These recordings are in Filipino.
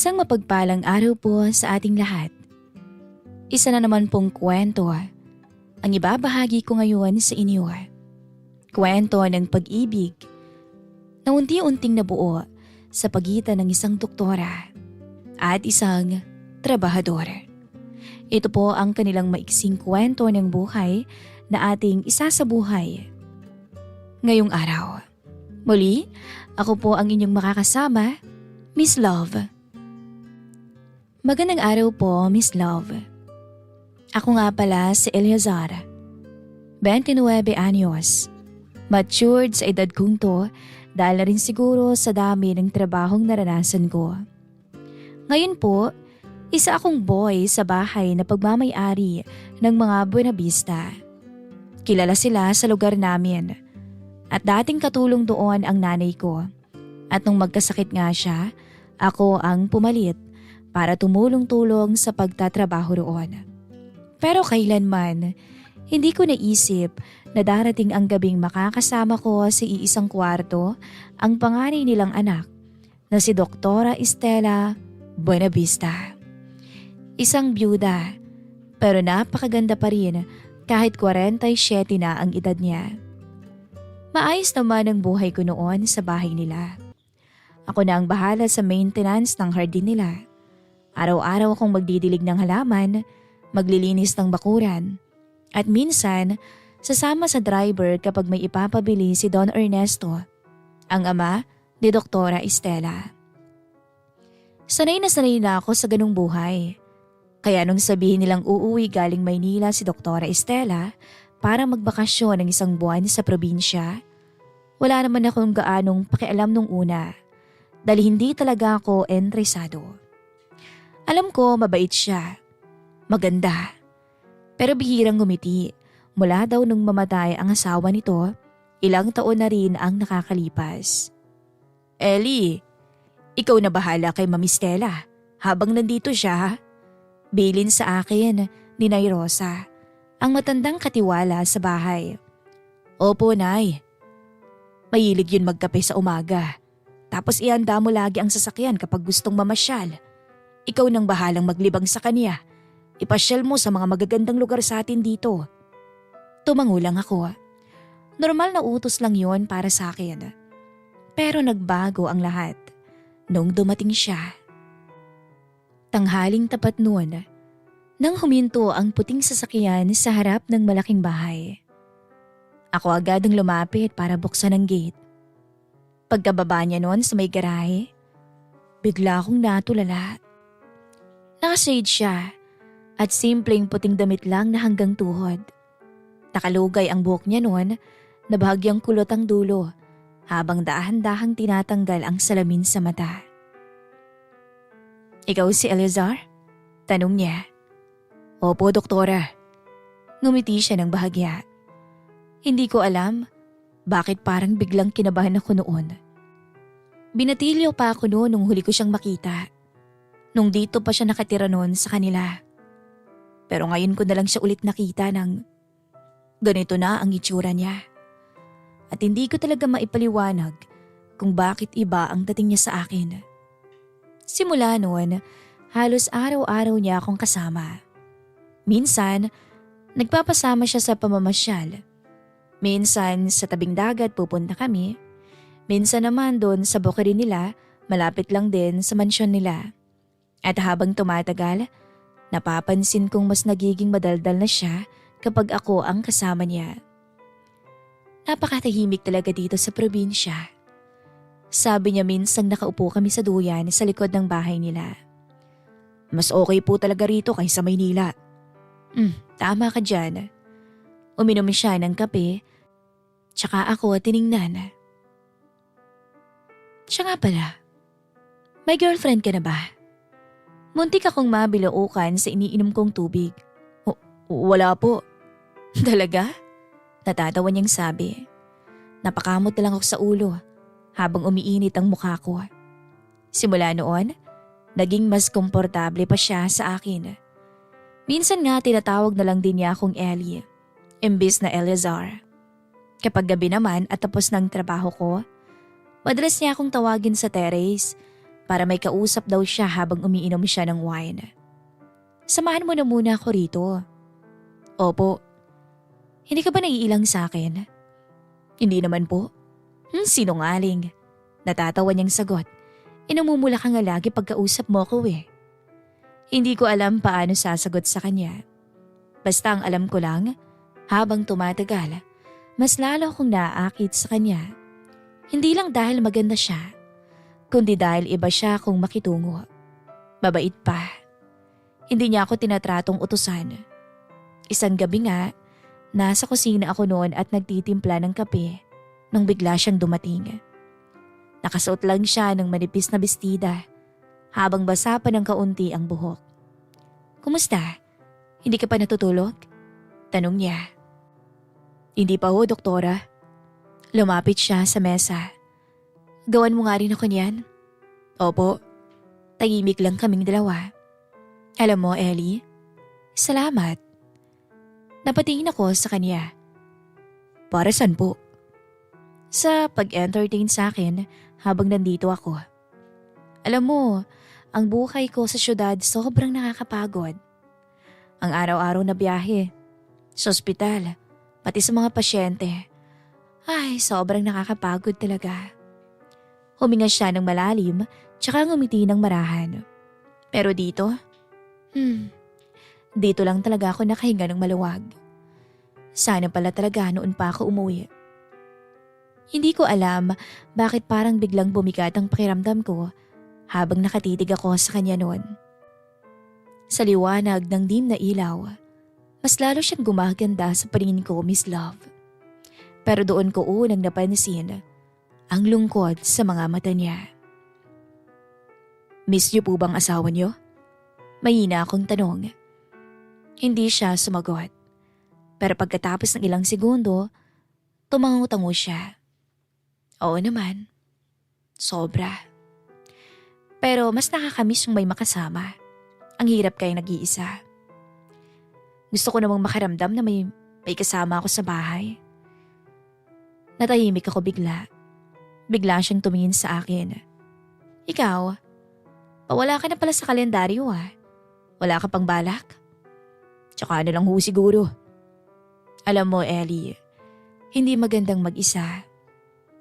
Isang mapagpalang araw po sa ating lahat. Isa na naman pong kwento ang ibabahagi ko ngayon sa inyo. Kwento ng pag-ibig na unti-unting nabuo sa pagitan ng isang doktora at isang trabahador. Ito po ang kanilang maiksing kwento ng buhay na ating isasabuhay ngayong araw. Muli, ako po ang inyong makakasama, Miss Love. Magandang araw po, Miss Love. Ako nga pala si Eleazar, 29 anyos. Matured sa edad kong to dahil na rin siguro sa dami ng trabahong naranasan ko. Ngayon po, isa akong boy sa bahay na pagmamay-ari ng mga Buenavista. Kilala sila sa lugar namin at dating katulong doon ang nanay ko. At nung magkasakit nga siya, ako ang pumalit para tumulong-tulong sa pagtatrabaho roon. Pero kailanman, hindi ko naisip na darating ang gabing makakasama ko sa iisang kwarto ang panganay nilang anak na si Doktora Estela Buenavista. Isang byuda, pero napakaganda pa rin kahit 47 na ang edad niya. Maayos naman ang buhay ko noon sa bahay nila. Ako na ang bahala sa maintenance ng hardin nila. Araw-araw akong magdidilig ng halaman, maglilinis ng bakuran, at minsan sasama sa driver kapag may ipapabili si Don Ernesto, ang ama ni Doktora Estela. Sanay na ako sa ganung buhay. Kaya nung sabihin nilang uuwi galing Maynila si Doktora Estela para magbakasyon ng isang buwan sa probinsya, wala naman akong gaanong pakialam nung una dahil hindi talaga ako entresado. Alam ko mabait siya, maganda, pero bihirang ngumiti mula daw nung mamatay ang asawa nito, ilang taon na rin ang nakakalipas. Ellie, ikaw na bahala kay Mami Stella habang nandito siya. Bilin sa akin ni Nay Rosa, ang matandang katiwala sa bahay. Opo, Nay. Mahilig yun magkape sa umaga. Tapos ihanda mo lagi ang sasakyan kapag gustong mamasyal. Ikaw nang bahalang maglibang sa kanya. Ipasyal mo sa mga magagandang lugar sa atin dito. Tumango lang ako. Normal na utos lang yon para sa akin. Pero nagbago ang lahat nung dumating siya. Tanghaling tapat noon, nang huminto ang puting sasakyan sa harap ng malaking bahay. Ako agad ang lumapit para buksan ang gate. Pagkababa niya noon sa may garahe, bigla akong natulala. Nakashade siya at simpleng puting damit lang na hanggang tuhod. Nakalugay ang buhok niya noon na bahagyang kulot ang dulo habang dahan-dahang tinatanggal ang salamin sa mata. Ikaw si Eleazar? Tanong niya. Opo, doktora. Ngumiti siya ng bahagya. Hindi ko alam bakit parang biglang kinabahan ako noon. Binatilyo pa ako noon nung huli ko siyang makita. Nung dito pa siya nakatira noon sa kanila. Pero ngayon ko na lang siya ulit nakita ng ganito na ang itsura niya. At hindi ko talaga maipaliwanag kung bakit iba ang dating niya sa akin. Simula noon, halos araw-araw niya akong kasama. Minsan, nagpapasama siya sa pamamasyal. Minsan sa tabing dagat pupunta kami. Minsan naman doon sa bukirin nila, malapit lang din sa mansyon nila. At habang tumatagal, napapansin kong mas nagiging madaldal na siya kapag ako ang kasama niya. Napakatahimik talaga dito sa probinsya. Sabi niya minsang nakaupo kami sa duyan sa likod ng bahay nila. Mas okay po talaga rito kaysa Maynila. Tama ka dyan. Uminom siya ng kape, tsaka ako tiningnan. Siya nga pala, may girlfriend ka na ba? Muntik akong mabilaukan sa iniinom kong tubig. Wala po. Talaga? Natatawa niyang sabi. Napakamot na lang ako sa ulo habang umiinit ang mukha ko. Simula noon, naging mas komportable pa siya sa akin. Minsan nga tinatawag na lang din niya akong Ellie, imbis na Eleazar. Kapag gabi naman at tapos ng trabaho ko, madalas niya akong tawagin sa terrace para may kausap daw siya habang umiinom siya ng wine. Samahan mo na muna ako rito. Opo. Hindi ka ba naiilang sa akin? Hindi naman po. Sinungaling. Natatawa niyang sagot. Inumumula ka nga lagi pagkausap mo ko eh. Hindi ko alam paano sasagot sa kanya. Basta ang alam ko lang, habang tumatagal, mas lalo akong naaakit sa kanya. Hindi lang dahil maganda siya, kundi dahil iba siya kung makitungo. Mabait pa. Hindi niya ako tinatratong utusan. Isang gabi nga, nasa kusina ako noon at nagtitimpla ng kape nang bigla siyang dumating. Nakasuot lang siya ng manipis na bestida habang basa pa ng kaunti ang buhok. Kumusta? Hindi ka pa natutulog? Tanong niya. Hindi pa ho, doktora. Lumapit siya sa mesa. Gawan mo nga rin ako niyan. Opo. Tahimik lang kaming dalawa. Alam mo, Ellie, salamat. Napatingin ako sa kanya. Para saan po? Sa pag-entertain sa akin habang nandito ako. Alam mo, ang buhay ko sa syudad sobrang nakakapagod. Ang araw-araw na biyahe, sa ospital, pati sa mga pasyente. Ay, sobrang nakakapagod talaga. Huminga siya ng malalim, tsaka ngumiti ng marahan. Pero dito, dito lang talaga ako nakahinga ng maluwag. Sana pala talaga noon pa ako umuwi. Hindi ko alam bakit parang biglang bumigat ang pakiramdam ko habang nakatitig ako sa kanya noon. Sa liwanag ng dim na ilaw, mas lalo siyang gumaganda sa paningin ko, Miss Love. Pero doon ko unang napansin ang lungkot sa mga mata niya. Miss niyo po bang asawa niyo? Mahina akong tanong. Hindi siya sumagot. Pero pagkatapos ng ilang segundo, tumango-tango siya. Oo naman. Sobra. Pero mas nakakamiss yung may makasama. Ang hirap kaya nag-iisa. Gusto ko namang makaramdam na may kasama ako sa bahay. Natahimik ako bigla. Bigla siyang tumingin sa akin. Ikaw, pawala ka na pala sa kalendaryo ah. Wala ka pang balak? Tsaka ano lang ho siguro. Alam mo, Ellie, hindi magandang mag-isa.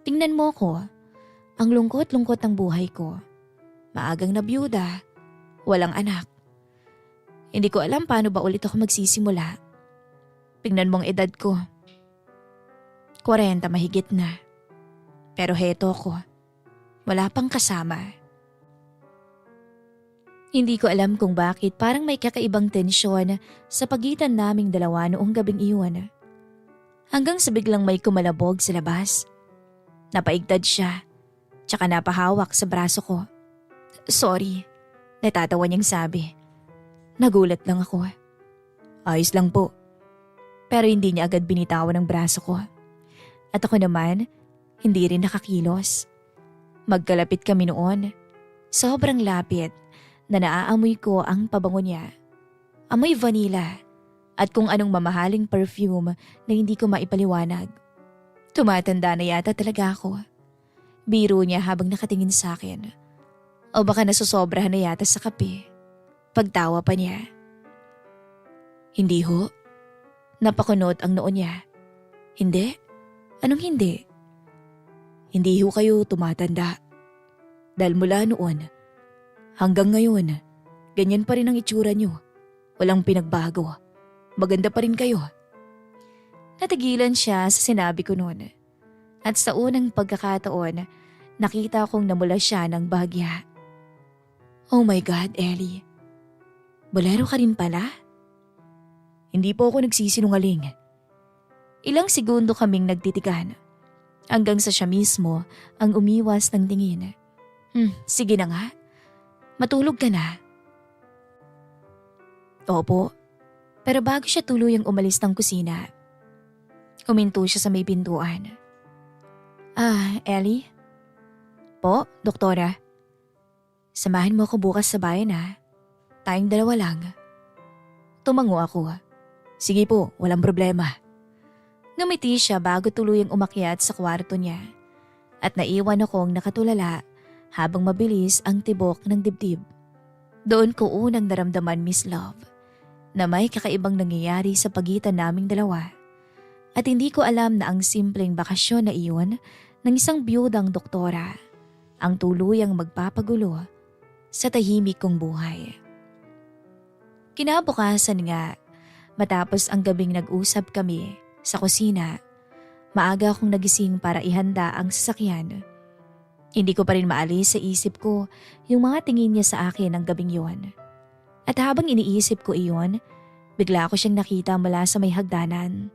Tingnan mo ko, ang lungkot-lungkot ng buhay ko. Maagang nabiyuda, walang anak. Hindi ko alam paano ba ulit ako magsisimula. Tingnan mo ang edad ko. 40 mahigit na. Pero heto ko, wala pang kasama. Hindi ko alam kung bakit parang may kakaibang tensyon sa pagitan naming dalawa noong gabing iyon. Hanggang sa biglang may kumalabog sa labas. Napaigtad siya, tsaka napahawak sa braso ko. Sorry, natatawa niyang sabi. Nagulat lang ako. Ayos lang po. Pero hindi niya agad binitawan ang braso ko. At ako naman, hindi rin nakakilos. Magkalapit kami noon. Sobrang lapit na naaamoy ko ang pabango niya. Amoy vanilla at kung anong mamahaling perfume na hindi ko maipaliwanag. Tumatanda na yata talaga ako. Biro niya habang nakatingin sa akin. O baka nasusobrahan na yata sa kape. Pagtawa pa niya. Hindi ho. Napakunot ang noo niya. Hindi? Anong hindi? Hindi ho kayo tumatanda. Dahil mula noon, hanggang ngayon, ganyan pa rin ang itsura niyo. Walang pinagbago. Maganda pa rin kayo. Natigilan siya sa sinabi ko noon. At sa unang pagkakataon, nakita kong namula siya ng bahagya. Oh my God, Ellie. Bolero ka rin pala? Hindi po ako nagsisinungaling. Ilang segundo kaming nagtitigan. Hanggang sa siya mismo ang umiwas ng tingin. Sige na nga. Matulog ka na. Opo. Pero bago siya tuluyang umalis ng kusina, huminto siya sa may pintuan. Ellie? Po, doktora. Samahan mo ako bukas sa bayan ha. Tayong dalawa lang. Tumango ako. Sige po, walang problema. Ngumiti siya bago tuluyang umakyat sa kwarto niya at naiwan akong nakatulala habang mabilis ang tibok ng dibdib. Doon ko unang naramdaman, Miss Love, na may kakaibang nangyayari sa pagitan naming dalawa. At hindi ko alam na ang simpleng bakasyon na iyon ng isang biyudang doktora ang tuluyang magpapagulo sa tahimik kong buhay. Kinabukasan nga, matapos ang gabing nag-usap kami sa kusina, maaga akong nagising para ihanda ang sasakyan. Hindi ko pa rin maalis sa isip ko yung mga tingin niya sa akin ng gabing yon. At habang iniisip ko iyon, bigla ko siyang nakita mula sa may hagdanan.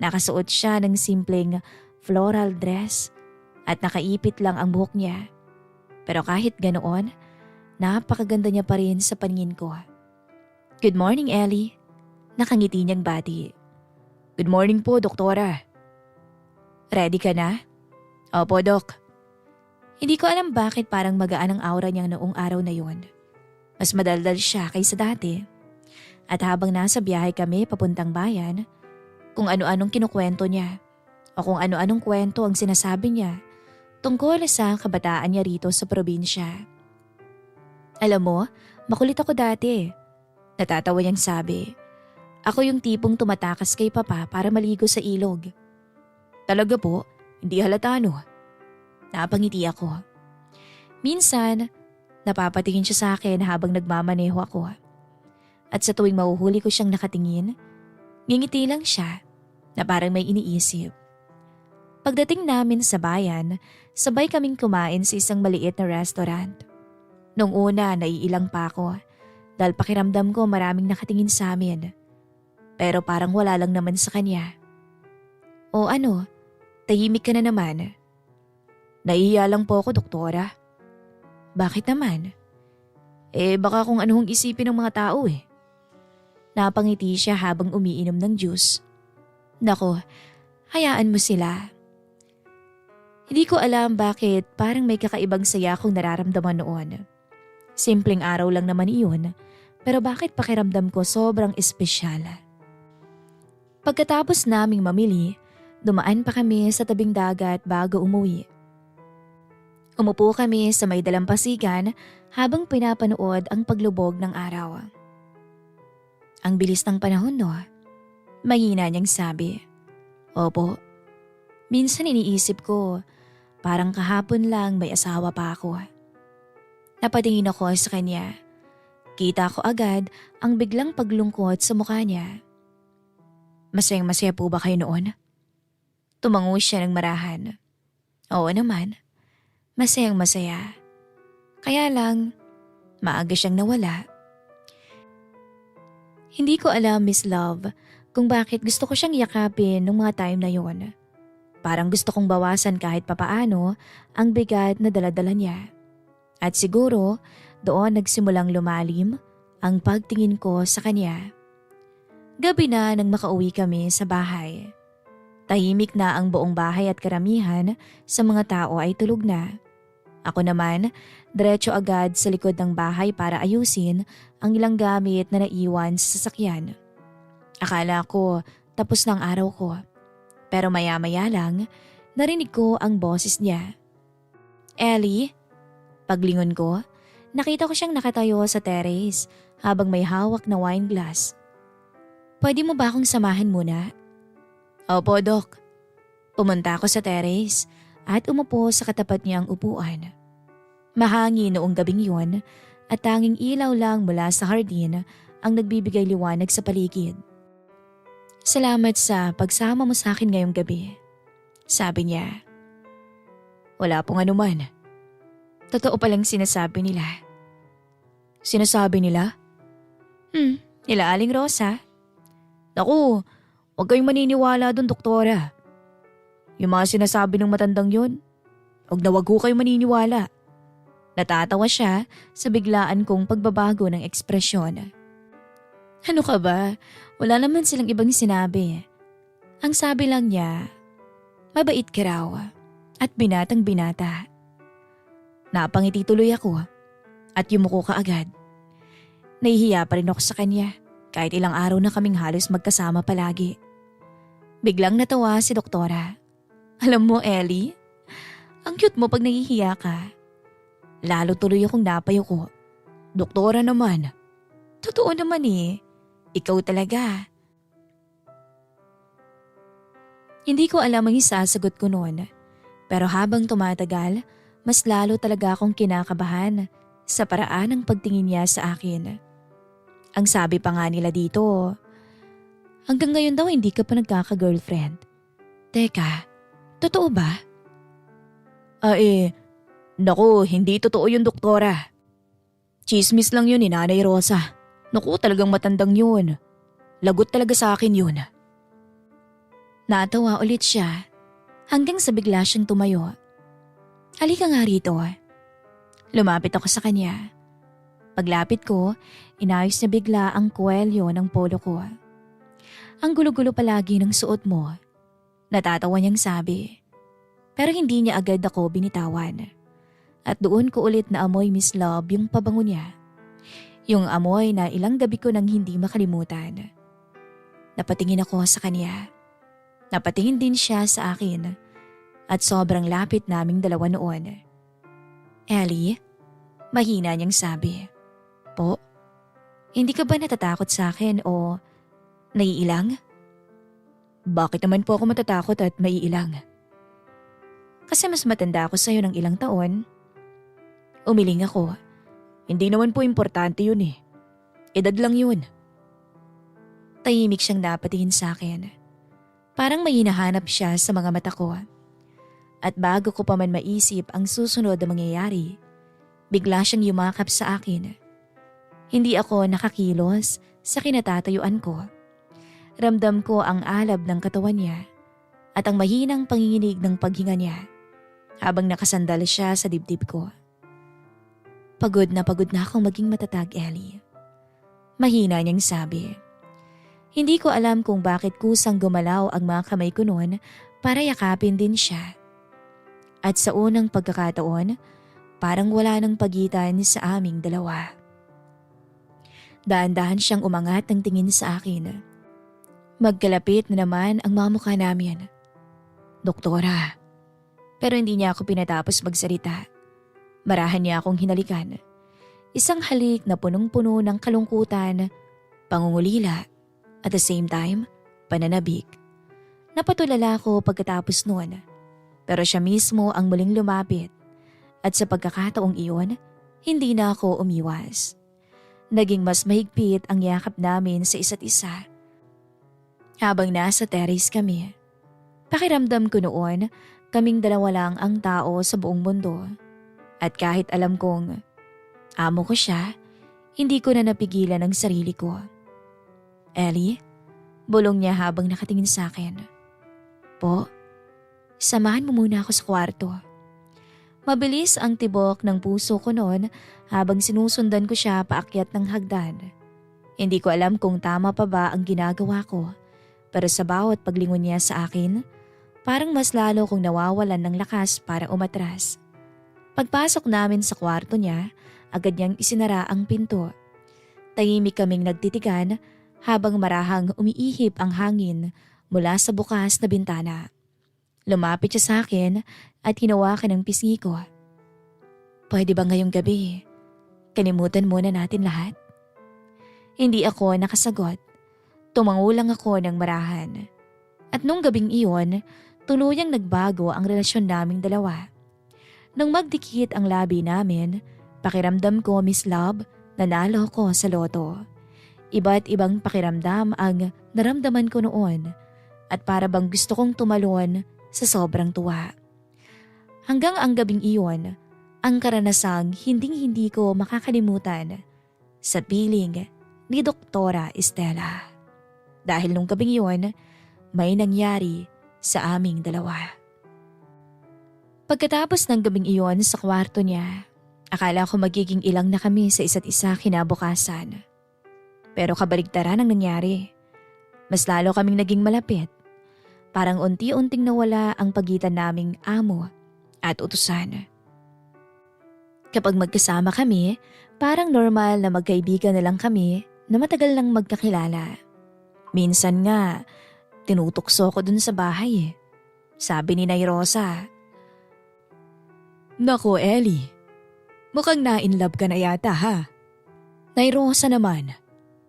Nakasuot siya ng simpleng floral dress at nakaipit lang ang buhok niya. Pero kahit ganoon, napakaganda niya pa rin sa paningin ko. "Good morning, Ellie." Nakangiti niyang bati. "Good morning po, doktora." "Ready ka na?" "Opo, Dok." Hindi ko alam bakit parang magaan ang aura niyang noong araw na yon. Mas madaldal siya kaysa dati. At habang nasa biyahe kami papuntang bayan, kung ano-anong kinukwento niya o kung ano-anong kwento ang sinasabi niya tungkol sa kabataan niya rito sa probinsya. "Alam mo, makulit ako dati." Natatawa niyang sabi. "Ako yung tipong tumatakas kay Papa para maligo sa ilog." "Talaga po? Hindi halata no?" Napangiti ako. Minsan, napapatingin siya sa akin habang nagmamaneho ako. At sa tuwing mahuhuli ko siyang nakatingin, ngingiti lang siya na parang may iniisip. Pagdating namin sa bayan, sabay kaming kumain sa isang maliit na restaurant. Nung una, naiilang pa ako dahil pakiramdam ko maraming nakatingin sa amin. Pero parang wala lang naman sa kanya. "O ano, tahimik ka na naman." "Nahihiya lang po ako, doktora." "Bakit naman?" Baka kung anong isipin ng mga tao eh." Napangiti siya habang umiinom ng juice. "Nako, hayaan mo sila." Hindi ko alam bakit parang may kakaibang saya akong nararamdaman noon. Simpleng araw lang naman iyon, pero bakit pakiramdam ko sobrang espesyal. Pagkatapos naming mamili, dumaan pa kami sa tabing dagat bago umuwi. Umupo kami sa may dalampasigan habang pinapanood ang paglubog ng araw. "Ang bilis ng panahon, no?" Mahina niyang sabi. "Opo. Minsan iniisip ko, parang kahapon lang may asawa pa ako." Napatingin ako sa kanya. Kita ko agad ang biglang paglungkot sa mukha niya. "Masayang-masaya po ba kayo noon?" Tumango siya ng marahan. "Oo naman. Masayang-masaya. Kaya lang, maaga siyang nawala." Hindi ko alam, Miss Love, kung bakit gusto ko siyang yakapin nung mga time na yon. Parang gusto kong bawasan kahit papaano ang bigat na daladala niya. At siguro, doon nagsimulang lumalim ang pagtingin ko sa kanya. Gabi na nang makauwi kami sa bahay. Tahimik na ang buong bahay at karamihan sa mga tao ay tulog na. Ako naman, diretso agad sa likod ng bahay para ayusin ang ilang gamit na naiwan sa sasakyan. Akala ko tapos ng araw ko. Pero maya-maya lang, narinig ko ang boses niya. "Ellie?" Paglingon ko, nakita ko siyang nakatayo sa terrace habang may hawak na wine glass. "Pwede mo ba akong samahan muna?" "Opo, Dok." Pumunta ako sa terrace at umupo sa katapat niyang upuan. Mahangin noong gabing yun at tanging ilaw lang mula sa hardin ang nagbibigay liwanag sa paligid. "Salamat sa pagsama mo sa akin ngayong gabi," sabi niya. "Wala pong anuman. Totoo palang sinasabi nila." "Sinasabi nila?" Nila Aling Rosa." "Naku, huwag kayong maniniwala dun, doktora. Yung mga sinasabi ng matandang yun, huwag na huwag ko kayong maniniwala." Natatawa siya sa biglaan kong pagbabago ng ekspresyon. "Ano ka ba? Wala naman silang ibang sinabi. Ang sabi lang niya, mabait ka raw at binatang binata." Napangiti tuloy ako at yumuko ka agad. Nahihiya pa rin ako sa kanya kahit ilang araw na kaming halos magkasama palagi. Biglang natawa si doktora. "Alam mo, Ellie, ang cute mo pag nahihiya ka. Lalo tuloy akong napayuko. Doktora naman. Totoo naman eh. Ikaw talaga. Hindi ko alam ang isasagot ko noon. Pero habang tumatagal, mas lalo talaga akong kinakabahan sa paraan ng pagtingin niya sa akin. Ang sabi pa nga nila dito, hanggang ngayon daw hindi ka pa nagkaka-girlfriend. Teka, totoo ba? Naku, hindi totoo yun, doktora. Chismis lang yun ni Nanay Rosa. Naku, talagang matandang yun. Lagot talaga sa akin yun. Natawa ulit siya hanggang sa bigla siyang tumayo. Halika nga rito. Lumapit ako sa kanya. Paglapit ko, inayos niya bigla ang kwelyo ng polo ko. Ang gulo-gulo palagi ng suot mo. Natatawa niyang sabi. Pero hindi niya agad ako binitawan. At doon ko ulit na amoy Miss Love yung pabango niya. Yung amoy na ilang gabi ko nang hindi makalimutan. Napatingin ako sa kanya. Napatingin din siya sa akin at sobrang lapit naming dalawa noon. Ellie, mahina niyang sabi. Po, hindi ka ba natatakot sa akin o naiilang? Bakit naman po ako matatakot at maiilang? Kasi mas matanda ako sa'yo ng ilang taon. Umiling ako. Hindi naman po importante yun eh. Edad lang yun. Tahimik siyang napatingin sa akin. Parang may hinahanap siya sa mga mata ko. At bago ko pa man maisip ang susunod na mangyayari, bigla siyang yumakap sa akin. Hindi ako nakakilos sa kinatatayuan ko. Ramdam ko ang alab ng katawan niya at ang mahinang panginginig ng paghinga niya habang nakasandal siya sa dibdib ko. Pagod na akong maging matatag, Ellie. Mahina niyang sabi. Hindi ko alam kung bakit kusang gumalaw ang mga kamay ko noon para yakapin din siya. At sa unang pagkakataon, parang wala nang pagitan sa aming dalawa. Dahan-dahan siyang umangat ng tingin sa akin. Magkalapit na naman ang mga mukha namin. Doktora. Pero hindi niya ako pinatapos magsalita. Marahan niya akong hinalikan. Isang halik na punong-puno ng kalungkutan, pangungulila, at the same time, pananabik. Napatulala ako pagkatapos noon. Pero siya mismo ang muling lumapit. At sa pagkakataong iyon, hindi na ako umiwas. Naging mas mahigpit ang yakap namin sa isa't isa. Habang nasa terrace kami, pakiramdam ko noon, kaming dalawa lang ang tao sa buong mundo. At kahit alam kong amo ko siya, hindi ko na napigilan ang sarili ko. Ellie, bulong niya habang nakatingin sa akin. Po, samahan mo muna ako sa kwarto. Mabilis ang tibok ng puso ko noon habang sinusundan ko siya paakyat ng hagdan. Hindi ko alam kung tama pa ba ang ginagawa ko, pero sa bawat paglingon niya sa akin, parang mas lalo kong nawawalan ng lakas para umatras. Pagpasok namin sa kwarto niya, agad niyang isinara ang pinto. Tahimik kaming nagtitigan habang marahang umiihip ang hangin mula sa bukas na bintana. Lumapit siya sa akin at hinawakan ang pisngi ko. Pwede ba ngayong gabi? Kalimutan muna natin lahat? Hindi ako nakasagot. Tumango lang ako ng marahan. At nung gabing iyon, tuluyang nagbago ang relasyon naming dalawa. Nang magdikit ang labi namin, pakiramdam ko, Miss Love, nanalo ko sa loto. Iba't ibang pakiramdam ang naramdaman ko noon at para bang gusto kong tumalon sa sobrang tuwa. Hanggang ang gabing iyon, ang karanasang hinding-hindi ko makakalimutan sa piling ni Doktora Estela. Dahil nung gabing iyon, may nangyari sa aming dalawa. Pagkatapos ng gabing iyon sa kwarto niya, akala ko magiging ilang na kami sa isa't isa kinabukasan. Pero kabaligtaran ang nangyari. Mas lalo kaming naging malapit. Parang unti-unting nawala ang pagitan naming amo at utusan. Kapag magkasama kami, parang normal na magkaibigan na lang kami na matagal nang magkakilala. Minsan nga, tinutokso ko dun sa bahay. Sabi ni Nay Rosa, "Nako Ellie, Mukhang na-inlove ka na yata ha. Nay Rosa naman,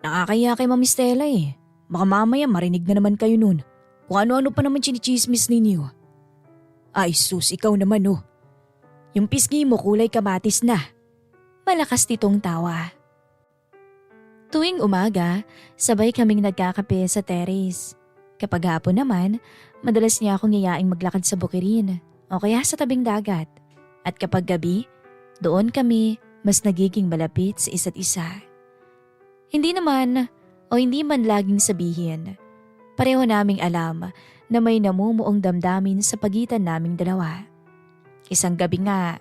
nakakaya kay Ma'am Stella eh. Baka mamaya marinig na naman kayo nun. Kung ano-ano pa naman chinichismis ninyo. Ay sus, ikaw naman oh. Yung pisngi mo kulay kamatis na. Malakas nitong tawa. Tuwing umaga, sabay kaming nagkakape sa terrace. Kapag hapon naman, madalas niya akong yayaing maglakad sa bukirin o kaya sa tabing dagat. At kapag gabi, doon kami mas nagiging malapit sa isa't isa. Hindi naman o hindi man laging sabihin, pareho naming alam na may namumuong damdamin sa pagitan naming dalawa. Isang gabi nga,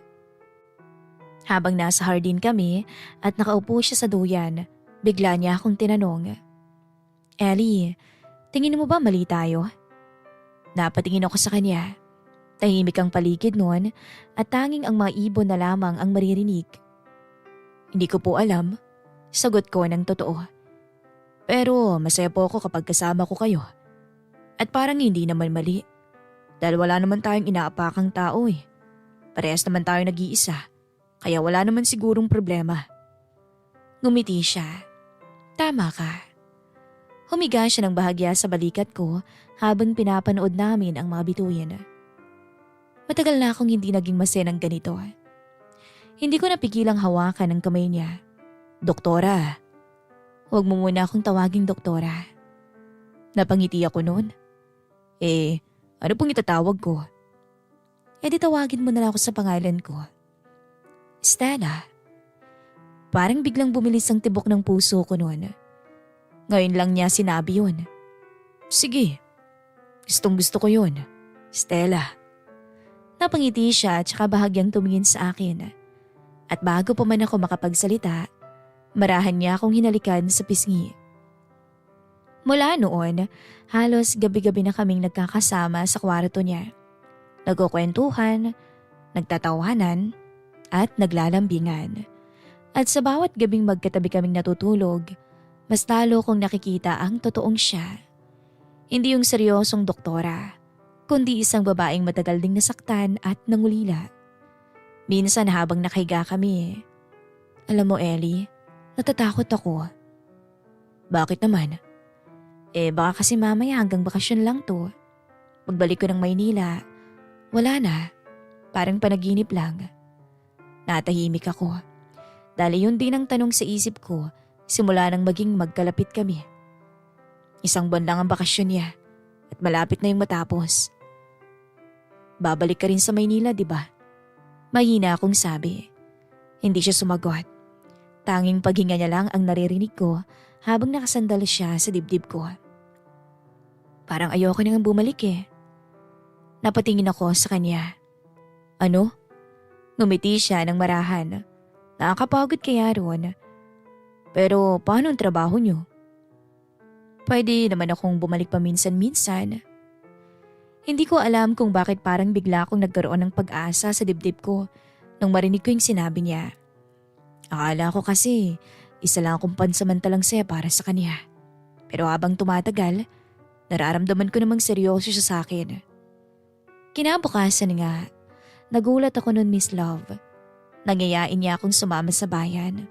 habang nasa hardin kami at nakaupo siya sa duyan, bigla niya akong tinanong, Ellie, tingin mo ba mali tayo? Napatingin ako sa kanya. Tahimik ang paligid noon at tanging ang mga ibon na lamang ang maririnig. Hindi ko po alam, sagot ko ng totoo. Pero masaya po ako kapag kasama ko kayo. At parang hindi naman mali. Dahil wala naman tayong inaapakang tao eh. Parehas naman tayo nag-iisa. Kaya wala naman sigurong problema. Ngumiti siya. Tama ka. Humiga siya ng bahagya sa balikat ko habang pinapanood namin ang mga bituin. Matagal na akong hindi naging masaya ng ganito. Hindi ko napigilang hawakan ang kamay niya. Doktora. Huwag mo muna akong tawaging doktora. Napangiti ako noon. Ano pong itatawag ko? Di tawagin mo na lang ako sa pangalan ko. Stella. Parang biglang bumilis ang tibok ng puso ko noon. Ngayon lang niya sinabi yun. Sige. Gustong gusto ko yun. Stella. Napangiti siya at saka bahagyang tumingin sa akin. At bago pa man ako makapagsalita, marahan niya akong hinalikan sa pisngi. Mula noon, halos gabi-gabi na kaming nagkakasama sa kwarto niya. Nagkukwentuhan, nagtatawanan, at naglalambingan. At sa bawat gabing magkatabi kaming natutulog, mas lalo kong nakikita ang totoong siya. Hindi yung seryosong doktora, kundi isang babaeng matagal ding nasaktan at nangulila. Minsan habang nakahiga kami, alam mo Ellie, natatakot ako. Bakit naman? Baka kasi mamaya hanggang bakasyon lang to. Pagbalik ko ng Maynila, wala na. Parang panaginip lang. Natahimik ako. Dahil yun din ang tanong sa isip ko simula nang maging magkalapit kami. Isang buwan lang ang bakasyon niya at malapit na yung matapos. Babalik ka rin sa Maynila, di ba? Mahina akong sabi. Hindi siya sumagot. Tanging paghinga niya lang ang naririnig ko habang nakasandal siya sa dibdib ko. Parang ayoko nang bumalik eh. Napatingin ako sa kanya. Ano? Ngumiti siya ng marahan. Nakakapagod kaya ron. Pero paano ang trabaho niyo? Pwede naman akong bumalik paminsan-minsan. Hindi ko alam kung bakit parang bigla akong nagkaroon ng pag-asa sa dibdib ko nung marinig ko yung sinabi niya. Akala ko kasi isa lang akong pansamantalang saya para sa kanya. Pero habang tumatagal, nararamdaman ko namang seryoso siya sa akin. Kinabukasan nga, nagulat ako nun Miss Love. Nangyayain niya akong sumama sa bayan.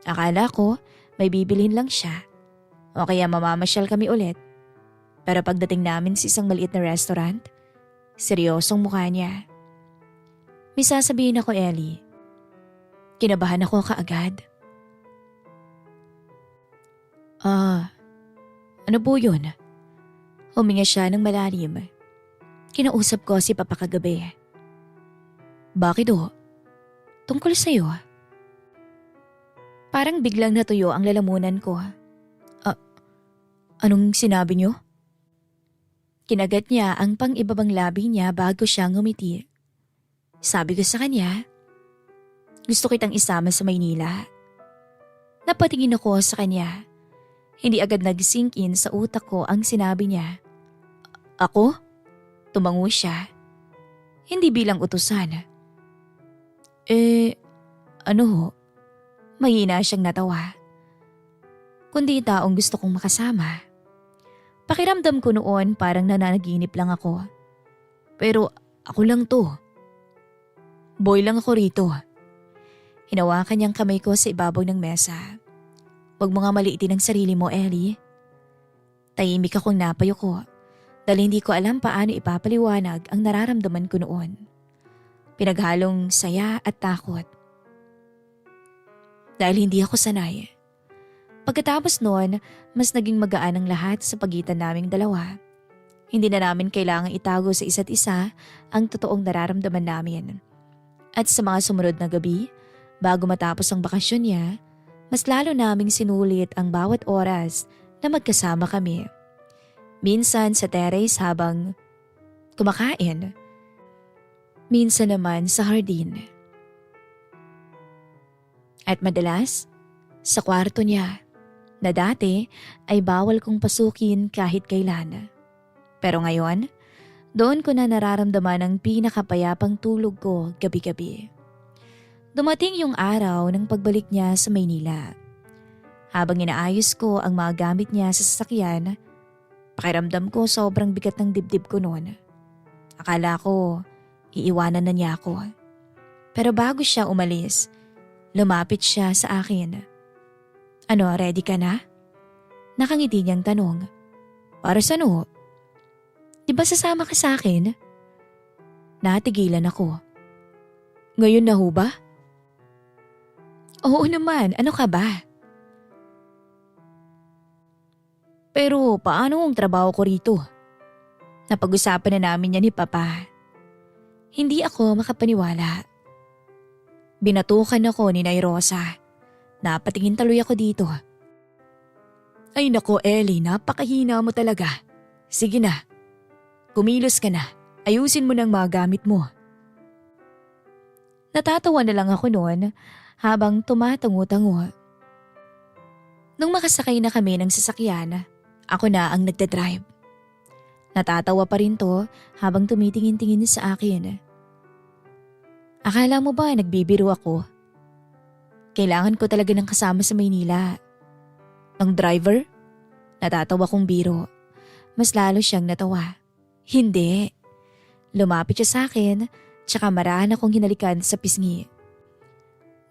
Akala ko may bibilhin lang siya o kaya mamamasyal kami ulit. Pero pagdating namin sa isang maliit na restaurant, seryosong mukha niya. May sasabihin ako Ellie. Kinabahan ako kaagad. Ano po yun? Huminga siya ng malalim. Kinausap ko si Papa kagabi. Bakit o? Tungkol sa'yo. Parang biglang natuyo ang lalamunan ko. Anong sinabi niyo? Kinagat niya ang pang-ibabang labi niya bago siya ngumiti. Sabi ko sa kanya, gusto kitang isama sa Maynila. Napatingin ako sa kanya. Hindi agad nag-sink in sa utak ko ang sinabi niya. Ako? Tumango siya. Hindi bilang utusan. Ano ho? Mahina siyang natawa. Kundi taong gusto kong makasama. Pakiramdam ko noon parang nananaginip lang ako. Pero ako lang to. Boy lang ako rito. Hinawakan niyang kamay ko sa ibabaw ng mesa. Huwag mo nga maliitin ang sarili mo, Ellie. Tahimik akong napayo ko dahil hindi ko alam paano ipapaliwanag ang nararamdaman ko noon. Pinaghalong saya at takot. Dahil hindi ako sanay. Pagkatapos noon, mas naging magaan ang lahat sa pagitan naming dalawa. Hindi na namin kailangang itago sa isa't isa ang totoong nararamdaman namin. At sa mga sumunod na gabi, bago matapos ang bakasyon niya, mas lalo naming sinulit ang bawat oras na magkasama kami. Minsan sa terrace habang kumakain. Minsan naman sa hardin. At madalas, sa kwarto niya, na dati ay bawal kong pasukin kahit kailan. Pero ngayon, doon ko na nararamdaman ang pinakapayapang tulog ko gabi-gabi. Dumating yung araw ng pagbalik niya sa Maynila. Habang inaayos ko ang mga gamit niya sa sasakyan, pakiramdam ko sobrang bigat ng dibdib ko noon. Akala ko, iiwanan na niya ako. Pero bago siya umalis, lumapit siya sa akin. Ano, ready ka na? Nakangiti niyang tanong. Para saan o? Di ba sasama ka sa akin? Natigilan ako. Ngayon na ho ba? Oo naman, ano ka ba? Pero paano ang trabaho ko rito? Napag-usapan na namin yan ni Papa. Hindi ako makapaniwala. Binatukan ako ni Nay Rosa. Napatingin tuloy ako dito. Ay nako Ellie, napakahina mo talaga. Sige na, kumilos ka na. Ayusin mo ng mga gamit mo. Natatawa na lang ako noon habang tumatango-tango. Nung makasakay na kami ng sasakyan, ako na ang nagdadrive. Natatawa pa rin to habang tumitingin-tingin sa akin. Akala mo ba nagbibiro ako? Kailangan ko talaga ng kasama sa Maynila. Ang driver? Natatawa kong biro. Mas lalo siyang natawa. Hindi. Lumapit siya sa akin, tsaka marahan akong hinalikan sa pisngi.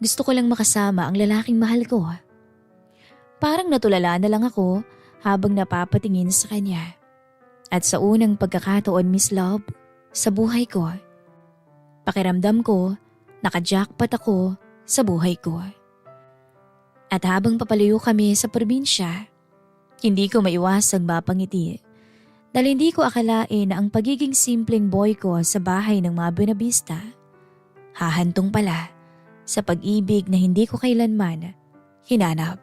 Gusto ko lang makasama ang lalaking mahal ko. Parang natulala na lang ako habang napapatingin sa kanya. At sa unang pagkakataon, Miss Love, sa buhay ko, pakiramdam ko, naka-jackpot ako sa buhay ko. At habang papalayo kami sa probinsya, hindi ko maiwasang mapangiti dahil hindi ko akalain na ang pagiging simpleng boy ko sa bahay ng mga Buenavista, hahantong pala sa pag-ibig na hindi ko kailanman hinanap.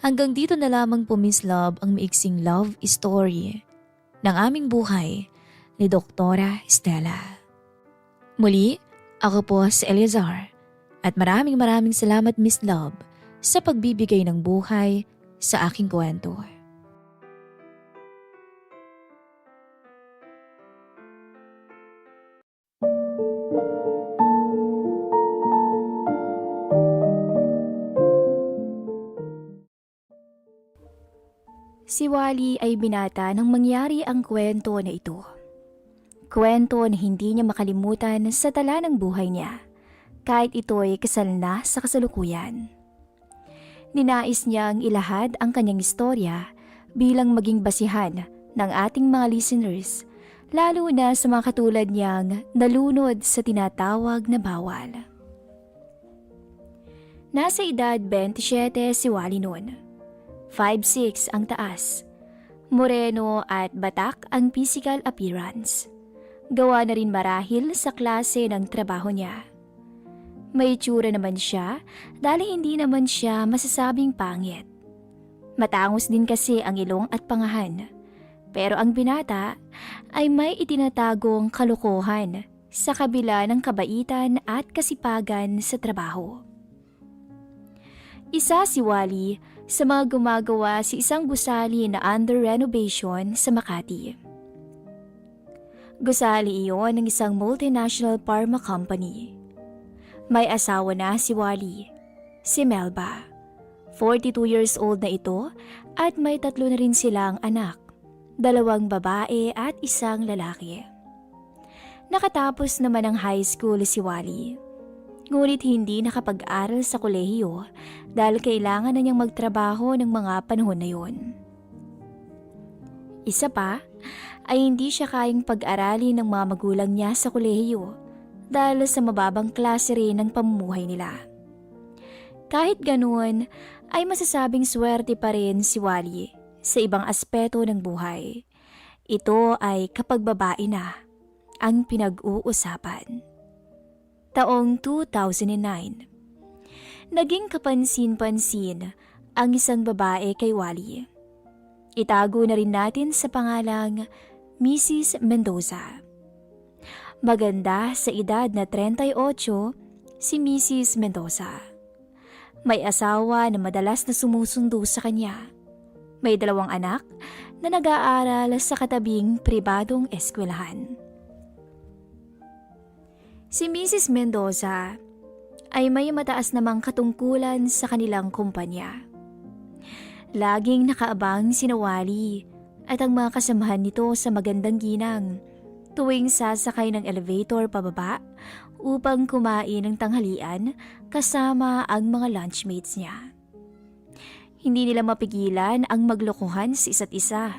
Hanggang dito na lamang po, Miss Love, ang maiksing love story ng aming buhay ni Doktora Stella. Muli, ako po si Eleazar at maraming salamat, Miss Love, sa pagbibigay ng buhay sa aking kwento. Si Wally ay binata nang mangyari ang kwento na ito. Kwento na hindi niya makalimutan sa tala ng buhay niya, kahit ito'y kasal na sa kasalukuyan. Ninais niyang ilahad ang kanyang istorya bilang maging basihan ng ating mga listeners, lalo na sa mga katulad niyang nalunod sa tinatawag na bawal. Nasa edad 27 si Wally noon. 5'6" ang taas. Moreno at batak ang physical appearance. Gawa na rin marahil sa klase ng trabaho niya. May itsura naman siya dahil hindi naman siya masasabing pangit. Matangos din kasi ang ilong at pangahan. Pero ang binata ay may itinatagong kalokohan sa kabila ng kabaitan at kasipagan sa trabaho. Isa si Wally sa mga gumagawa sa isang gusali na under renovation sa Makati. Gusali iyon ng isang multinational pharma company. May asawa na si Wally, si Melba. 42 years old na ito at may 3 na rin silang anak, 2 babae at 1 lalaki. Nakatapos naman ng high school si Wally. Ngunit hindi nakapag-aral sa kolehiyo dahil kailangan na niyang magtrabaho ng mga panahon na yun. Isa pa ay hindi siya kayang pag-aralin ng mga magulang niya sa kolehiyo dahil sa mababang klase rin ng pamumuhay nila. Kahit ganoon ay masasabing swerte pa rin si Wally sa ibang aspeto ng buhay. Ito ay kapag babae na ang pinag-uusapan. Taong 2009. Naging kapansin-pansin ang isang babae kay Wally. Itago na rin natin sa pangalang Mrs. Mendoza. Maganda sa edad na 38 si Mrs. Mendoza. May asawa na madalas na sumusundo sa kanya. May 2 anak na nag-aaral sa katabing pribadong eskwelahan. Si Mrs. Mendoza ay may mataas namang katungkulan sa kanilang kumpanya. Laging nakaabang si Wally at ang mga kasamahan nito sa magandang ginang tuwing sasakay ng elevator pababa upang kumain ng tanghalian kasama ang mga lunchmates niya. Hindi nila mapigilan ang maglokohan sa isa't isa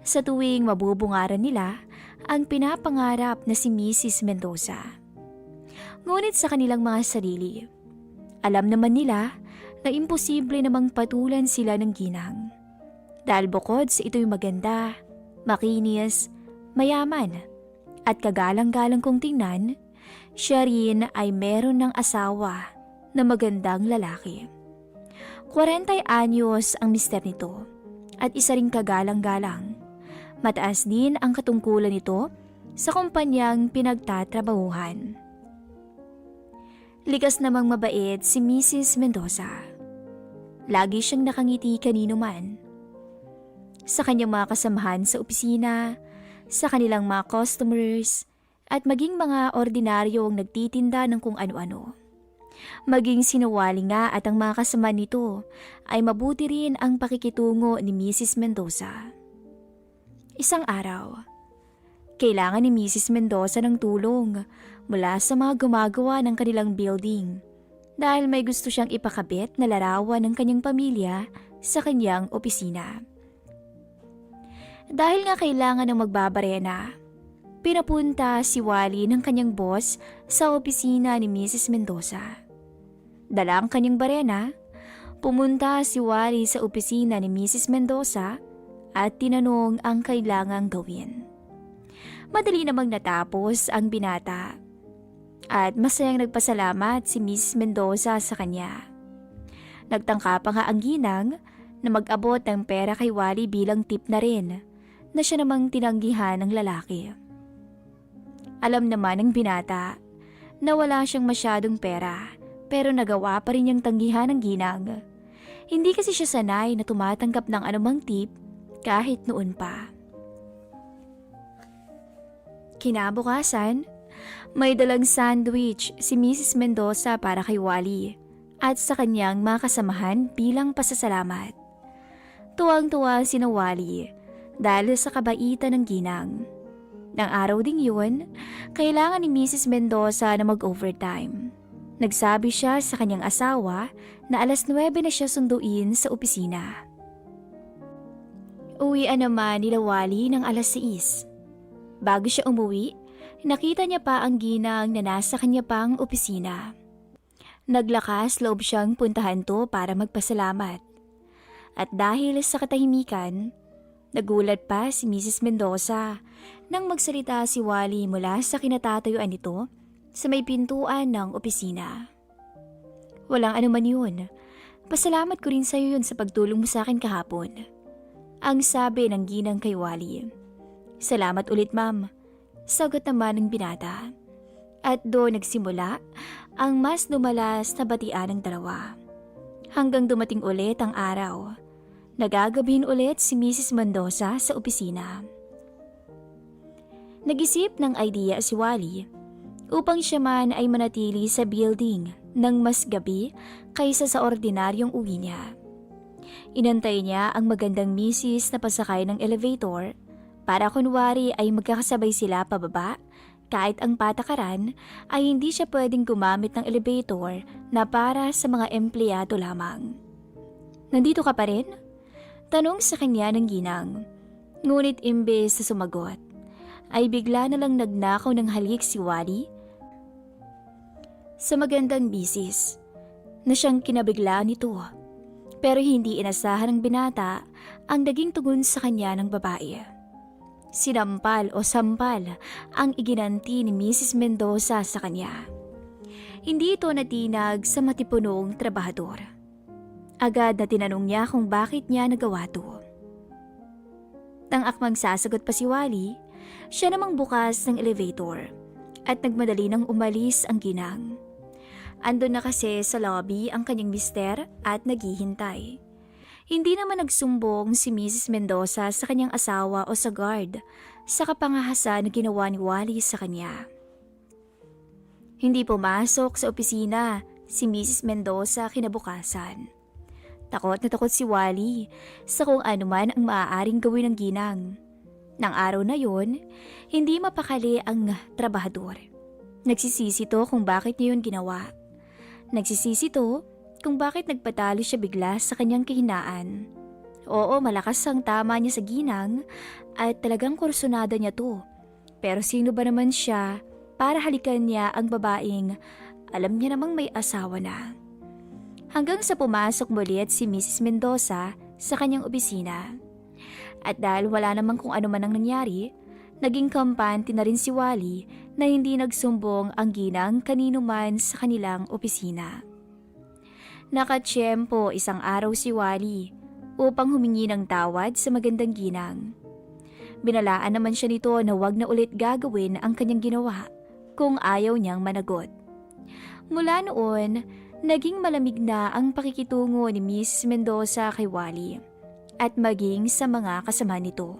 sa tuwing mabubungaran nila ang pinapangarap na si Mrs. Mendoza. Ngunit sa kanilang mga sarili, alam naman nila na imposible namang patulan sila ng ginang. Dahil bukod sa ito'y maganda, makinis, mayaman, at kagalang-galang kong tingnan, siya rin ay meron ng asawa na magandang lalaki. 40 anyos ang mister nito at isa ring kagalang-galang. Mataas din ang katungkulan nito sa kumpanyang pinagtatrabahuhan. Likas namang mabait si Mrs. Mendoza. Lagi siyang nakangiti kanino man. Sa kanyang mga kasamahan sa opisina, sa kanilang mga customers, at maging mga ordinaryong nagtitinda ng kung ano-ano. Maging sinawali nga at ang mga kasama nito ay mabuti rin ang pakikitungo ni Mrs. Mendoza. Isang araw, kailangan ni Mrs. Mendoza ng tulong mula sa mga gumagawa ng kanilang building dahil may gusto siyang ipakabit na larawan ng kanyang pamilya sa kanyang opisina. Dahil nga kailangan ng magbabarena, pinapunta si Wally ng kanyang boss sa opisina ni Mrs. Mendoza. Dala ang kanyang barena, pumunta si Wally sa opisina ni Mrs. Mendoza at tinanong ang kailangang gawin. Madali namang natapos ang binata at masayang nagpasalamat si Mrs. Mendoza sa kanya. Nagtangka pa nga ang ginang na mag-abot ng pera kay Wally bilang tip na rin na siya namang tinanggihan ng lalaki. Alam naman ng binata na wala siyang masyadong pera pero nagawa pa rin niyang tanggihan ng ginang. Hindi kasi siya sanay na tumatanggap ng anumang tip kahit noon pa. Kinabukasan, may dalang sandwich si Mrs. Mendoza para kay Wally at sa kanyang mga kasamahan bilang pasasalamat. Tuwang-tuwa si Wally dahil sa kabaitan ng ginang. Nang araw ding yun, kailangan ni Mrs. Mendoza na mag-overtime. Nagsabi siya sa kanyang asawa na 9:00 na siya sunduin sa opisina. Uwian naman nila Wally ng 6:00. Bago siya umuwi, nakita niya pa ang ginang na nasa kanya pang opisina. Naglakas loob siyang puntahan to para magpasalamat. At dahil sa katahimikan, nagulat pa si Mrs. Mendoza nang magsalita si Wally mula sa kinatatayuan nito sa may pintuan ng opisina. Walang anuman yun. Pasalamat ko rin sa'yo yun sa pagtulong mo sa akin kahapon. Ang sabi ng ginang kay Wally. Salamat ulit, ma'am. Sagot naman ng binata. At doon nagsimula ang mas lumalas na batian ng dalawa. Hanggang dumating ulit ang araw. Nagagabihin ulit si Mrs. Mendoza sa opisina. Nag-isip ng idea si Wally upang siya man ay manatili sa building ng mas gabi kaysa sa ordinaryong uwi niya. Inantay niya ang magandang misis na pasakay ng elevator para kunwari ay magkakasabay sila pababa Kahit ang patakaran ay hindi siya pwedeng gumamit ng elevator na para sa mga empleyado lamang. "Nandito ka pa rin?" tanong sa kanya ng ginang. Ngunit imbes na sumagot, ay bigla na lang nagnakaw ng halik si Wally sa magandang bisis na siyang kinabiglaan nito. Pero hindi inasahan ng binata ang naging tugon sa kanya ng babae. Sinampal o sampal ang iginanti ni Mrs. Mendoza sa kanya. Hindi ito natinag sa matipunong trabahador. Agad na tinanong niya kung bakit niya nagawa to. Nang akmang sasagot pa si Wally, siya namang bukas ng elevator at nagmadali nang umalis ang ginang. Andun na kasi sa lobby ang kanyang mister at naghihintay. Hindi naman nagsumbong si Mrs. Mendoza sa kanyang asawa o sa guard sa kapangahasan na ginawa ni Wally sa kanya. Hindi pumasok sa opisina si Mrs. Mendoza kinabukasan. Takot na takot si Wally sa kung ano man ang maaaring gawin ng ginang. Nang araw na yon, hindi mapakali ang trabahador. Nagsisisi to kung bakit niya yun ginawa. Nagsisisi to kung bakit nagpatalo siya bigla sa kanyang kahinaan. Oo, malakas ang tama niya sa ginang at talagang kursunada niya to. Pero sino ba naman siya para halikan niya ang babaeng alam niya namang may asawa na? Hanggang sa pumasok muli at si Mrs. Mendoza sa kanyang opisina. At dahil wala namang kung ano man ang nangyari, naging kampante na rin si Wally na hindi nagsumbong ang ginang kanino man sa kanilang opisina. Nakatsyempo isang araw si Wally upang humingi ng tawad sa magandang ginang. Binalaan naman siya nito na wag na ulit gagawin ang kanyang ginawa kung ayaw niyang managot. Mula noon, naging malamig na ang pakikitungo ni Miss Mendoza kay Wally at maging sa mga kasama nito.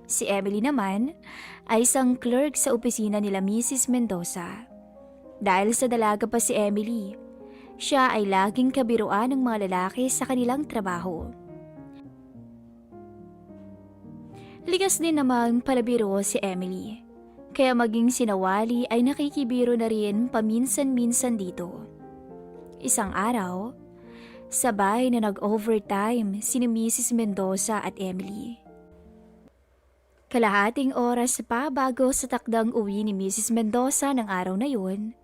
Si Emily naman ay isang clerk sa opisina nila Mrs. Mendoza. Dahil sa dalaga pa si Emily, siya ay laging kabiruan ng mga lalaki sa kanilang trabaho. Ligas din namang palabiro si Emily, kaya maging sinawali ay nakikibiro na rin paminsan-minsan dito. Isang araw, sabay na nag-overtime si Mrs. Mendoza at Emily. Kalahating oras pa bago sa takdang uwi ni Mrs. Mendoza ng araw na yun,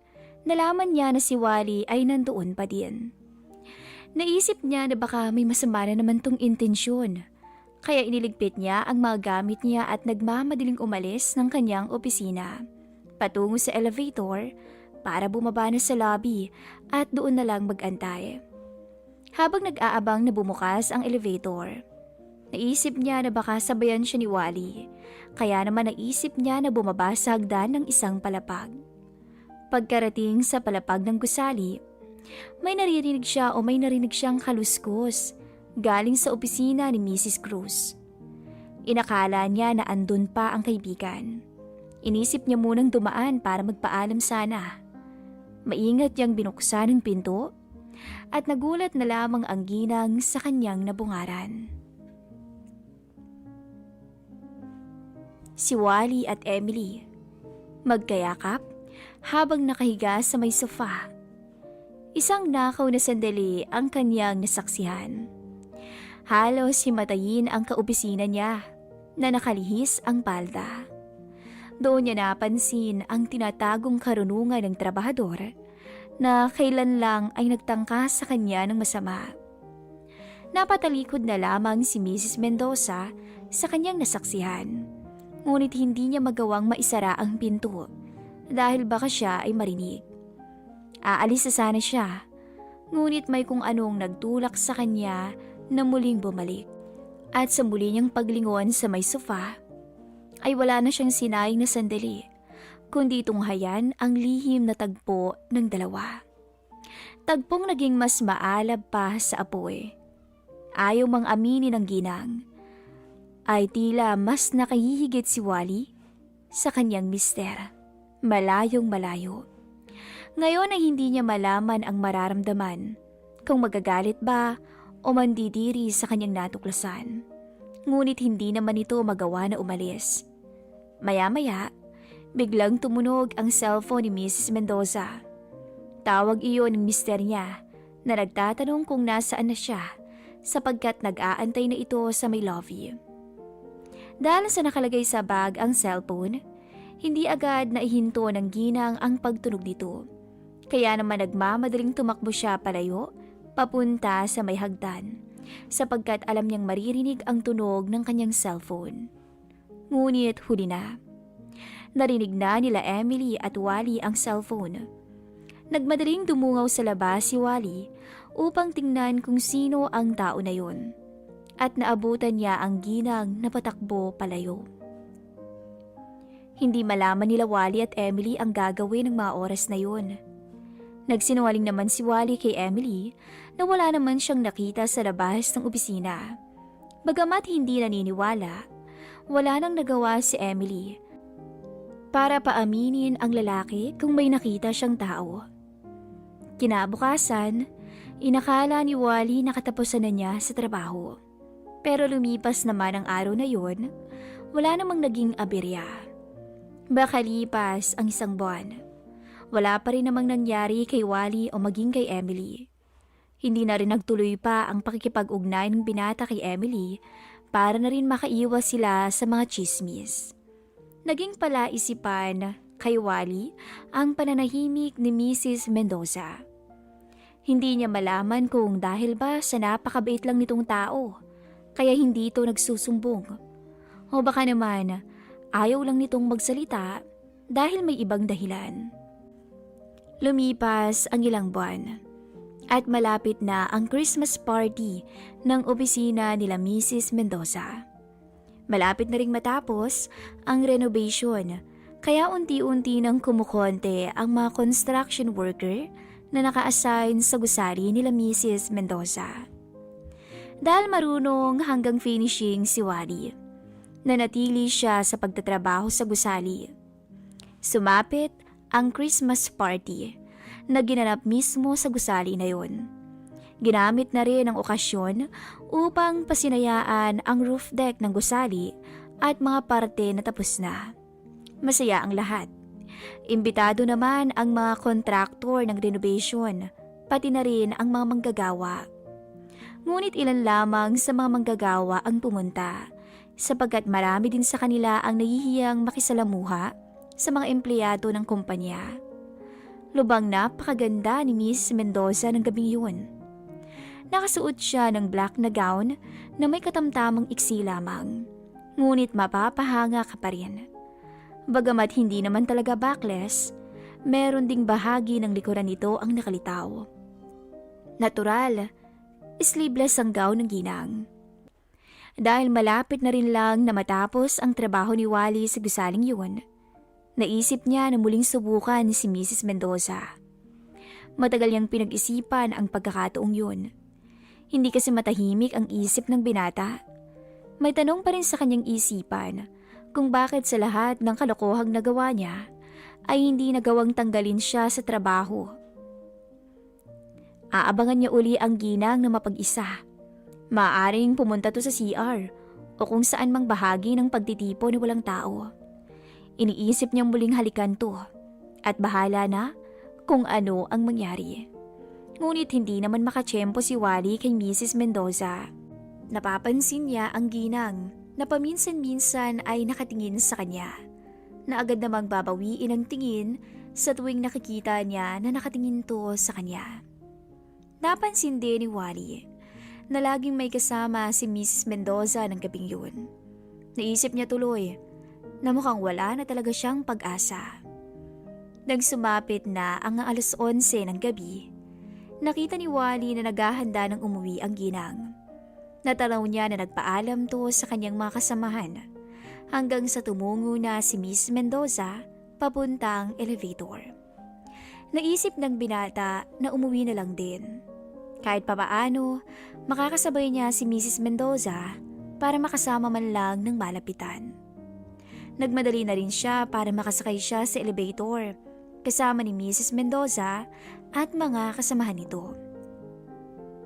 nalaman niya na si Wally ay nandoon pa din. Naisip niya na baka may masama na naman tong intensyon, kaya iniligpit niya ang mga gamit niya at nagmamadaling umalis ng kanyang opisina, patungo sa elevator para bumaba na sa lobby at doon na lang mag-antay. Habang nag-aabang na bumukas ang elevator, naisip niya na baka sabayan siya ni Wally, kaya naman naisip niya na bumaba sa hagdan ng isang palapag. Pagkarating sa palapag ng gusali, may narinig siyang kaluskos galing sa opisina ni Mrs. Cruz. Inakala niya na andun pa ang kaibigan. Inisip niya munang dumaan para magpaalam sana. Maingat niyang binuksan ang pinto at nagulat na lamang ang ginang sa kanyang nabungaran. Si Wally at Emily magkayakap habang nakahiga sa may sofa. Isang nakaw na sandali ang kanyang nasaksihan. Halos himatayin ang kaopisina niya na nakalihis ang palda. Doon niya napansin ang tinatagong karunungan ng trabahador na kailan lang ay nagtangka sa kanya ng masama. Napatalikod na lamang si Mrs. Mendoza sa kanyang nasaksihan, ngunit hindi niya magawang maisara ang pinto dahil baka siya ay marinig. Aalis na sana siya, ngunit may kung anong nagtulak sa kanya na muling bumalik. At sa muli niyang paglingon sa may sofa, ay wala na siyang sinayang na sandali, kundi tunghayan ang lihim na tagpo ng dalawa. Tagpong naging mas maalab pa sa apoy. Ayaw mang aminin ng ginang, ay tila mas nakahihigit si Wally sa kanyang mister. Malayong malayo. Ngayon ay hindi niya malaman ang mararamdaman, kung magagalit ba o mandidiri sa kanyang natuklasan. Ngunit hindi naman ito magawa na umalis. Maya-maya, Biglang tumunog ang cellphone ni Mrs. Mendoza. Tawag iyon ng mister niya na nagtatanong kung nasaan na siya sapagkat nag-aantay na ito sa may lobby. Dahil sa nakalagay sa bag ang cellphone, hindi agad naihinto ng ginang ang pagtunog nito. Kaya naman nagmamadaling tumakbo siya palayo, papunta sa may hagdan, sapagkat alam niyang maririnig ang tunog ng kanyang cellphone. Ngunit huli na. Narinig na nila Emily at Wally ang cellphone. Nagmadaling dumungaw sa labas si Wally upang tingnan kung sino ang tao na yun. At naabutan niya ang ginang na patakbo palayo. Hindi malaman nila Wally at Emily ang gagawin ng mga oras na yun. Nagsinungaling naman si Wally kay Emily na wala naman siyang nakita sa labas ng opisina. Bagamat hindi naniniwala, wala nang nagawa si Emily para paaminin ang lalaki kung may nakita siyang tao. Kinabukasan, inakala ni Wally na katapusan na niya sa trabaho. Pero lumipas naman ang araw na yun, wala namang naging aberya. Bakalipas ang isang buwan, wala pa rin namang nangyari kay Wally o maging kay Emily. Hindi na rin nagtuloy pa ang pakikipag-ugnay ng binata kay Emily para na rin makaiwas sila sa mga chismis. Naging palaisipan kay Wally ang pananahimik ni Mrs. Mendoza. Hindi niya malaman kung dahil ba sa napakabait lang nitong tao, kaya hindi ito nagsusumbong. O baka naman, ayaw lang nitong magsalita dahil may ibang dahilan. Lumipas ang ilang buwan at malapit na ang Christmas party ng opisina nila Mrs. Mendoza. Malapit na ring matapos ang renovation, kaya unti-unti nang kumukonte ang mga construction worker na naka-assign sa gusali nila Mrs. Mendoza. Dahil marunong hanggang finishing si Wally, nanatili siya sa pagtatrabaho sa gusali. Sumapit ang Christmas party na ginanap mismo sa gusali na yun. Ginamit na rin ang okasyon upang pasinayaan ang roof deck ng gusali at mga parte na tapos na. Masaya ang lahat. Imbitado naman ang mga kontraktor ng renovation, pati na rin ang mga manggagawa. Ngunit ilan lamang sa mga manggagawa ang pumunta, sapagkat marami din sa kanila ang nahihiyang makisalamuha sa mga empleyado ng kumpanya. Lubang napakaganda ni Miss Mendoza ng gabing yun. Nakasuot siya ng black na gown na may katamtamang iksi lamang, ngunit mapapahanga ka pa rin. Bagamat hindi naman talaga backless, meron ding bahagi ng likuran nito ang nakalitaw. Natural, sleeveless ang gown ng ginang. Dahil malapit na rin lang na matapos ang trabaho ni Wally sa gusaling yun, naisip niya na muling subukan si Mrs. Mendoza. Matagal niyang pinag-isipan ang pagkakataong yun. Hindi kasi matahimik ang isip ng binata. May tanong pa rin sa kanyang isipan kung bakit sa lahat ng kalokohang nagawa niya ay hindi nagawang tanggalin siya sa trabaho. Aabangan niya uli ang ginang na mapag-isa. Maaaring pumunta to sa CR o kung saan mang bahagi ng pagtitipo ni walang tao. Iniisip niyang muling halikan to at bahala na kung ano ang mangyari. Ngunit hindi naman makatsyempo si Wally kay Mrs. Mendoza. Napapansin niya ang ginang na paminsan-minsan ay nakatingin sa kanya, na agad namang babawiin ang tingin sa tuwing nakikita niya na nakatingin to sa kanya. Napansin din ni Wally na laging may kasama si Mrs. Mendoza ng gabing yun. Naisip niya tuloy na mukhang wala na talaga siyang pag-asa. Nang sumapit na ang 11:00 ng gabi, nakita ni Wally na naghahanda ng umuwi ang ginang. Natanaw niya na nagpaalam to sa kanyang mga kasamahan hanggang sa tumungo na si Miss Mendoza papuntang elevator. Naisip ng binata na umuwi na lang din. Kahit papaano, makakasabay niya si Mrs. Mendoza para makasama man lang ng malapitan. Nagmadali na rin siya para makasakay siya sa elevator kasama ni Mrs. Mendoza at mga kasamahan nito.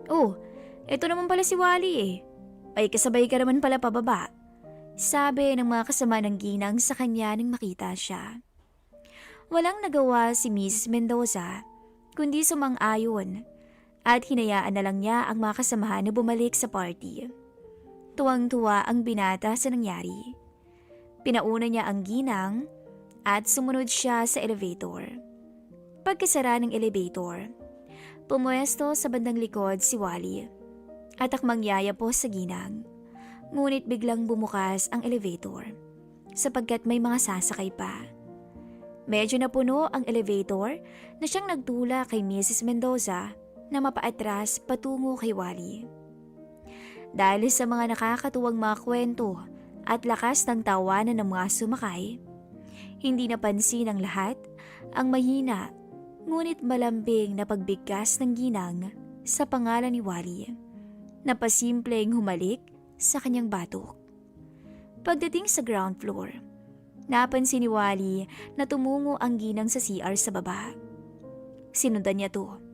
"Oh, eto naman pala si Wally eh. Ay kasabay ka naman pala pababa," sabi ng mga kasama ng ginang sa kanya nang makita siya. Walang nagawa si Mrs. Mendoza kundi sumang-ayon at hinayaan na lang niya ang mga kasamahan na bumalik sa party. Tuwang-tuwa ang binata sa nangyari. Pinauna niya ang ginang at sumunod siya sa elevator. Pagkasara ng elevator, pumuesto sa bandang likod si Wally at akmangyaya po sa ginang. Ngunit biglang bumukas ang elevator sapagkat may mga sasakay pa. Medyo napuno ang elevator na siyang nagtula kay Mrs. Mendoza na mapaatras patungo kay Wally. Dahil sa mga nakakatuwang mga kwento at lakas ng tawanan ng mga sumakay, hindi napansin ng lahat ang mahina ngunit malambing na pagbigkas ng ginang sa pangalan ni Wally na pasimpleng humalik sa kanyang batok. Pagdating sa ground floor, napansin ni Wally na tumungo ang ginang sa CR sa baba. Sinundan niya to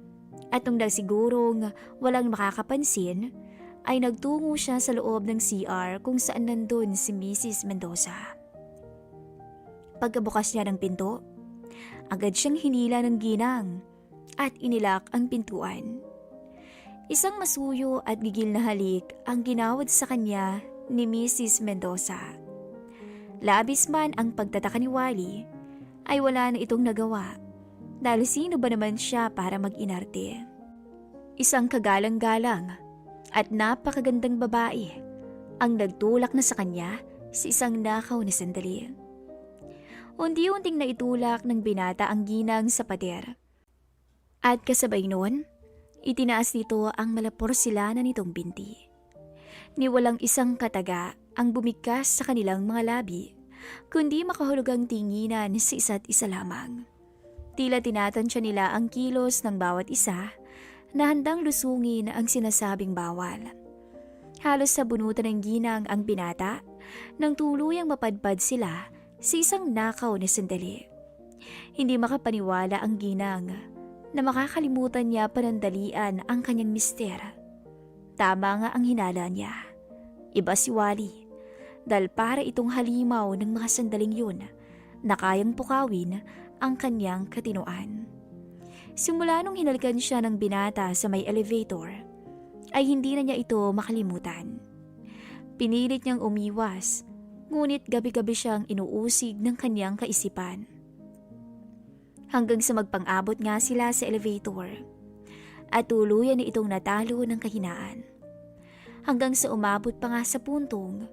at nung nagsigurong walang makakapansin, ay nagtungo siya sa loob ng CR kung saan nandun si Mrs. Mendoza. Pagkabukas niya ng pinto, agad siyang hinila ng ginang at inilak ang pintuan. Isang masuyo at gigil na halik ang ginawad sa kanya ni Mrs. Mendoza. Labis man ang pagtataka ni Wally, ay wala na itong nagawa dahil sino ba naman siya para mag-inarte. Isang kagalang-galang at napakagandang babae ang nagtulak na sa kanya sa isang nakaw na sandali. Unti-unting naitulak ng binata ang ginang sa pader. At kasabay noon, itinaas nito ang malaporsilanan nitong binti. Ni walang isang kataga ang bumigkas sa kanilang mga labi, kundi makahulugang tinginan sa isa't isa lamang. Tila tinatansya nila ang kilos ng bawat isa na handang lusungin ang sinasabing bawal. Halos sa bunutan ng ginang ang binata nang tuluyang mapadpad sila sa isang nakaw na sandali. Hindi makapaniwala ang ginang na makakalimutan niya panandalian ang kanyang mister. Tama nga ang hinala niya. Iba si Wally dahil para itong halimaw ng mga sandaling yun na kayang pukawin ang kanyang katinoan. Simula nung hinalikan siya ng binata sa may elevator, ay hindi na niya ito makalimutan. Pinilit niyang umiwas, ngunit gabi-gabi siyang inuusig ng kanyang kaisipan. Hanggang sa magpang-abot nga sila sa elevator, at tuluyan na itong natalo ng kahinaan. Hanggang sa umabot pa nga sa puntong,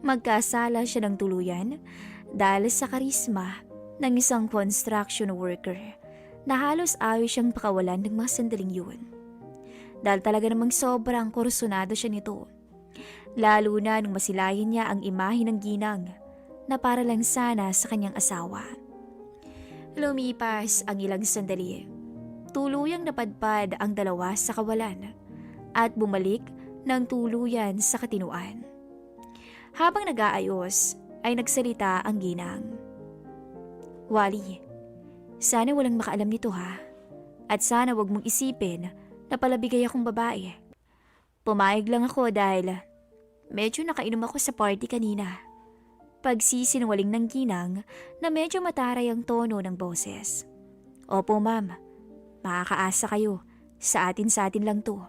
magkasala siya ng tuluyan dahil sa karisma ng isang construction worker na halos ayaw siyang pakawalan ng mga sandaling yun. Dahil talaga namang sobrang kursunado siya nito. Lalo na nung masilayan niya ang imahe ng ginang na para lang sana sa kanyang asawa. Lumipas ang ilang sandali. Tuluyang napadpad ang dalawa sa kawalan at bumalik ng tuluyan sa katinuan. Habang nag-aayos ay nagsalita ang ginang. Wally, sana walang makaalam nito ha. At sana wag mong isipin na palabigay akong babae. Pumayag lang ako dahil medyo nakainom ako sa party kanina. Pagsisinungaling ng ginang na medyo mataray ang tono ng boses. Opo ma'am, makakaasa kayo. Sa atin lang to.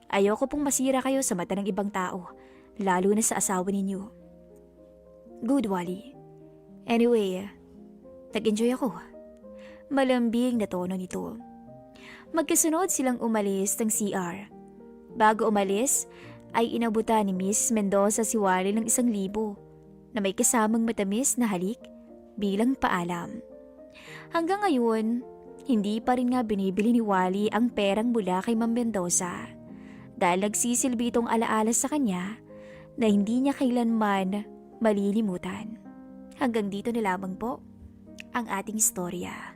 Ayoko pong masira kayo sa mata ng ibang tao, lalo na sa asawa ninyo. Good, Wally. Anyway, nag-enjoy ako. Malambing na tono nito. Magkasunod silang umalis ng CR. Bago umalis, ay inabutan ni Miss Mendoza si Wally ng 1,000 na may kasamang matamis na halik bilang paalam. Hanggang ngayon, hindi pa rin nga binibili ni Wally ang perang mula kay Ma'am Mendoza dahil nagsisilbi itong alaala sa kanya na hindi niya kailanman malilimutan. Hanggang dito na lamang po ang ating istorya.